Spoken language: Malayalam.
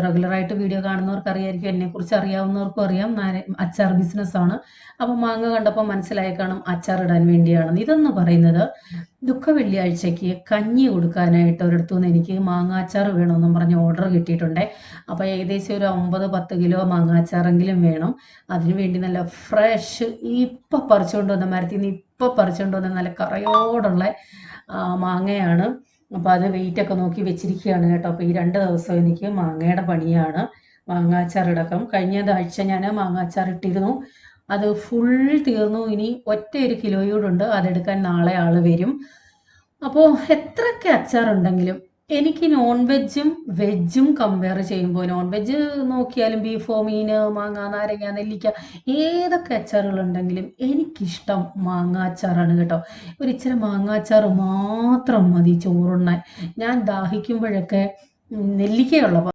റെഗുലറായിട്ട് വീഡിയോ കാണുന്നവർക്ക് അറിയായിരിക്കും, എന്നെക്കുറിച്ച് അറിയാവുന്നവർക്കും അറിയാം. അച്ചാർ ബിസിനസ്സാണ്. അപ്പം മാങ്ങ കണ്ടപ്പോൾ മനസ്സിലായി കാണും അച്ചാറിടാൻ വേണ്ടിയാണെന്ന്. ഇതെന്ന് പറയുന്നത് ദുഃഖ വെള്ളിയാഴ്ചയ്ക്ക് കഞ്ഞി കൊടുക്കാനായിട്ട് ഒരിടത്തുനിന്ന് എനിക്ക് മാങ്ങാച്ചാർ വേണമെന്നും പറഞ്ഞ് ഓർഡർ കിട്ടിയിട്ടുണ്ടേ. അപ്പോൾ ഏകദേശം ഒരു 9-10 കിലോ മാങ്ങാച്ചാറെങ്കിലും വേണം. അതിനു വേണ്ടി നല്ല ഫ്രഷ് ഇപ്പം പറിച്ചുകൊണ്ട് വന്ന മരത്തിൽ നിന്ന് ഇപ്പം പറിച്ചുകൊണ്ട് വന്ന നല്ല കറയോടുള്ള മാങ്ങയാണ്. അപ്പോൾ അത് വെയിറ്റൊക്കെ നോക്കി വെച്ചിരിക്കുകയാണ് കേട്ടോ. അപ്പോൾ ഈ 2 ദിവസം എനിക്ക് മാങ്ങയുടെ പണിയാണ്. മാങ്ങാച്ചാർ ഇടക്കം കഴിഞ്ഞ ആഴ്ച ഞാൻ മാങ്ങാച്ചാർ ഇട്ടിരുന്നു, അത് ഫുൾ തീർന്നു. ഇനി ഒറ്റ 1 കിലോയോടുണ്ട്, അതെടുക്കാൻ നാളെ ആൾ വരും. അപ്പോൾ എത്രയൊക്കെ അച്ചാറുണ്ടെങ്കിലും എനിക്ക് നോൺ വെജും വെജും കമ്പയർ ചെയ്യുമ്പോൾ, നോൺ വെജ് നോക്കിയാലും ബീഫോ മീന് മാങ്ങ നാരങ്ങ നെല്ലിക്ക ഏതൊക്കെ അച്ചാറുകളുണ്ടെങ്കിലും എനിക്കിഷ്ടം മാങ്ങാച്ചാറാണ് കേട്ടോ. ഒരു ഇച്ചിരി മാങ്ങാച്ചാറ് മാത്രം മതി ചോറുണ്ണാൻ. ഞാൻ ദാഹിക്കുമ്പോഴൊക്കെ നെല്ലിക്കയുള്ളപ്പോൾ